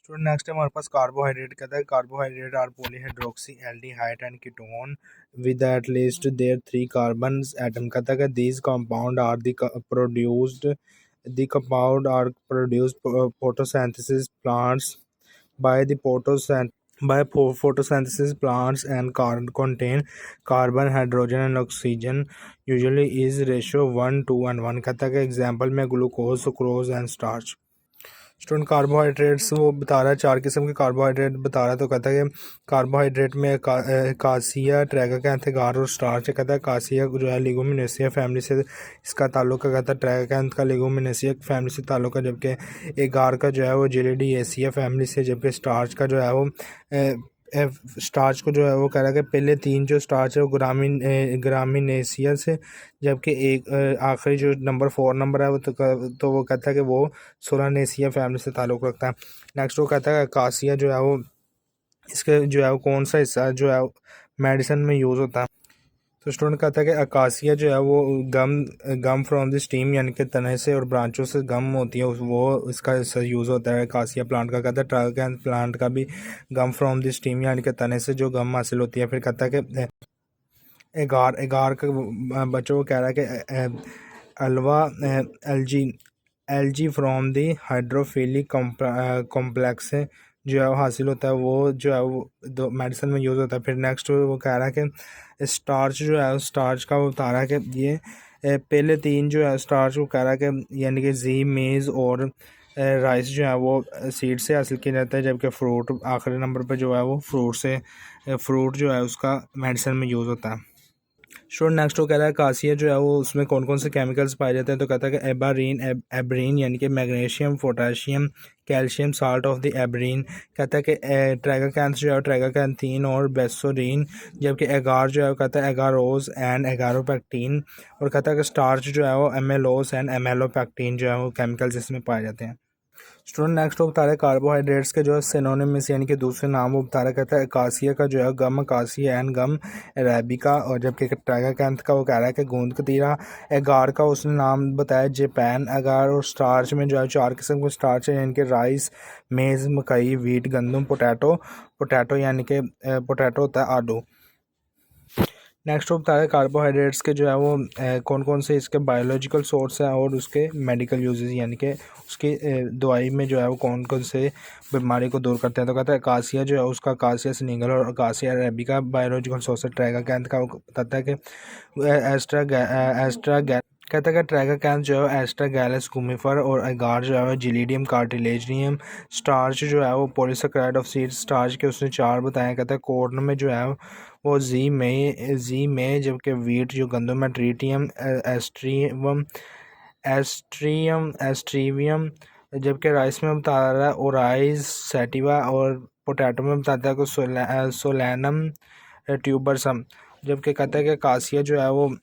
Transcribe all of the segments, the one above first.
तो नेक्स्ट है हमारे पास कार्बोहाइड्रेट। कहता है carbohydrate are polyhydroxy aldehyde and ketone with at least there 3 carbon atom. कहता है कि these compound are the compound are produced photosynthesis plants by the photosynthesis plants and contain carbon, hydrogen and oxygen, usually is ratio 1:1. कहता है कि example में glucose, sucrose and starch. Student carbohydrates वो बता रहा है, 4 किस्म के कार्बोहाइड्रेट बता रहा है। तो कहता है कि कार्बोहाइड्रेट में कासिया, ट्रैगाकैंथ, एगार और स्टार्च। कहता है कासिया जो है लेगुमिनेसिया फैमिली से इसका ताल्लुक है। कहता है ट्रैगाकैंथ का लेगुमिनेसिया फैमिली से ताल्लुक है, जबकि एगार का जो है वो जेलिडिएसिया फैमिली से, जबकि स्टार्च का जो है वो स्टार्च को जो है वो कह रहा है कि पहले 3 जो स्टार्च है वो ग्रामीनेसिया से, जबकि एक आखिरी जो नंबर 4 नंबर है वो तो वो कहता है कि वो सोलानेसिया फैमिली से ताल्लुक़ रखता है। नेक्स्ट वो कहता है अकासिया जो है वो इसके जो है वो कौन सा हिस्सा जो है मेडिसिन में यूज़ होता है। तो स्टूडेंट कहता है कि अकासिया जो है वो गम फ्रॉम द स्टीम यानी कि तने से और ब्रांचों से गम होती है, वो इसका यूज़ होता है अकासिया प्लांट का। कहता है ट्रैगाकैंथ प्लांट का भी गम फ्रॉम द स्टीम यानी कि तने से जो गम हासिल होती है। फिर कहता है कि एगार एगार का बच्चों को कह रहा है कि अलवा LG LG from the hydrophilic complex से जो है वो हासिल होता है, वो जो है वो दो मेडिसिन में यूज़ होता है। फिर नेक्स्ट वो कह रहा है कि स्टार्च जो है स्टार्च का वो बता रहा है कि ये पहले 3 जो है स्टार्च वो कह रहा है कि यानी कि जी मेज़ और राइस जो है वो सीड से हासिल किया जाता है, जबकि फ्रूट आखिरी नंबर पर जो है वो फ्रूट जो है उसका मेडिसिन में यूज़ होता है। स्टूडेंट नेक्स्ट वो कह रहा है कासिया जो है वो उसमें कौन कौन से केमिकल्स पाए जाते हैं। तो कहता है कि एबरीन यानी कि magnesium, potassium, calcium salt of the एबरीन। कहता है कि ट्रैगाकैंथ जो है ट्रैगाकैंथीन और बेसोरीन, जबकि एगार जो है वो कहता है एगारोज एंड एगारोपैक्टीन। और कहता है कि स्टार्च जो है वो एमेलोस एंड एमेलोपैक्टीन जो है वो केमिकल्स इसमें पाए जाते हैं। स्टूडेंट नेक्स्ट वो बता रहा है कार्बोहाइड्रेट्स के जो है सिनोनिम्स यानी कि दूसरे नाम वो बता रहा कहता है अकासिया का जो है गम अकासिया एंड गम अरेबिका, और जबकि ट्रैगाकैंथ का वो कह रहा है कि गोंद कतीरा। एगार का उसने नाम बताया जापान एगार। और स्टार्च में जो है 4 किस्म के स्टार्च है यानी कि राइस, मेज़, मकई, वीट, गंदम, पोटैटो यानी कि पोटैटो होता है आलू। नेक्स्ट वो बता रहे कार्बोहाइड्रेट्स के जो है वो कौन कौन से इसके बायोलॉजिकल सोर्स हैं और उसके मेडिकल यूजेस यानी कि उसकी दवाई में जो है वो कौन कौन से बीमारी को दूर करते हैं। तो कहता है अकासिया जो है उसका अकासिया सिनिंगल और अकासिया अरेबिका बायोलॉजिकल सोर्स है। ट्रैगाकैंथ का वो बताता है कि एस्ट्रा कहता है कि ट्रैगाकैंथ जो है एस्ट्रागैलस गुमिफर और एगार जो है जिलीडियम कार्टिलेजियम। स्टार्च जो है वो पॉलीसेकेराइड ऑफ सीड स्टार्च के उसने 4 बताया। कहता है कॉर्न में जो है वो जी में, जबकि वीट जो गंदम है ट्रीटियम एस्ट्रीवियम, जबकि राइस में बता रहा है ओराइज सैटिवा। और पोटैटो में बताता है कि सोलैनम ट्यूबरसम, जबकि कहता है कि कासिया जो है वो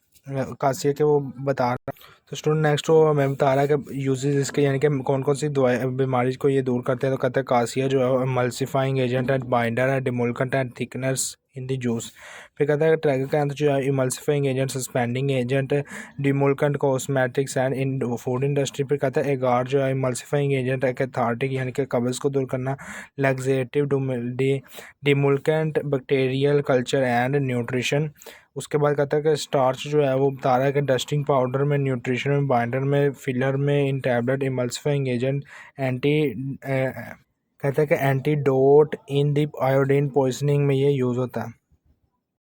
कासिया के वो बता रहा है। तो स्टूडेंट नेक्स्ट वो हमें बता रहा है कि यूजेस इसके यानी कि कौन कौन सी दवाई बीमारी को ये दूर करते हैं। तो कहता है कासिया जो है एमल्सिफाइंग एजेंट एंड बाइंडर है, demulcent and thickeners in the juice. फिर कहता है ट्रैगाकैंथ जो है emulsifying agent, suspending agent, demulcent, cosmetics and in food industry. फिर कहता है एगार जो है इमल्सिफाइंग एजेंट है, कैथार्टिक यानी कि कब्ज को दूर करना, laxative, demulcent, bacterial culture and nutrition. उसके बाद कहता है कि स्टार्च जो है वो बता रहा है कि डस्टिंग पाउडर में, न्यूट्रिशन में, बाइंडर में, फिलर में, इन टैबलेट, इमल्सिफाइंग एजेंट, कहता है कि antidote in the iodine poisoning में ये यूज़ होता है।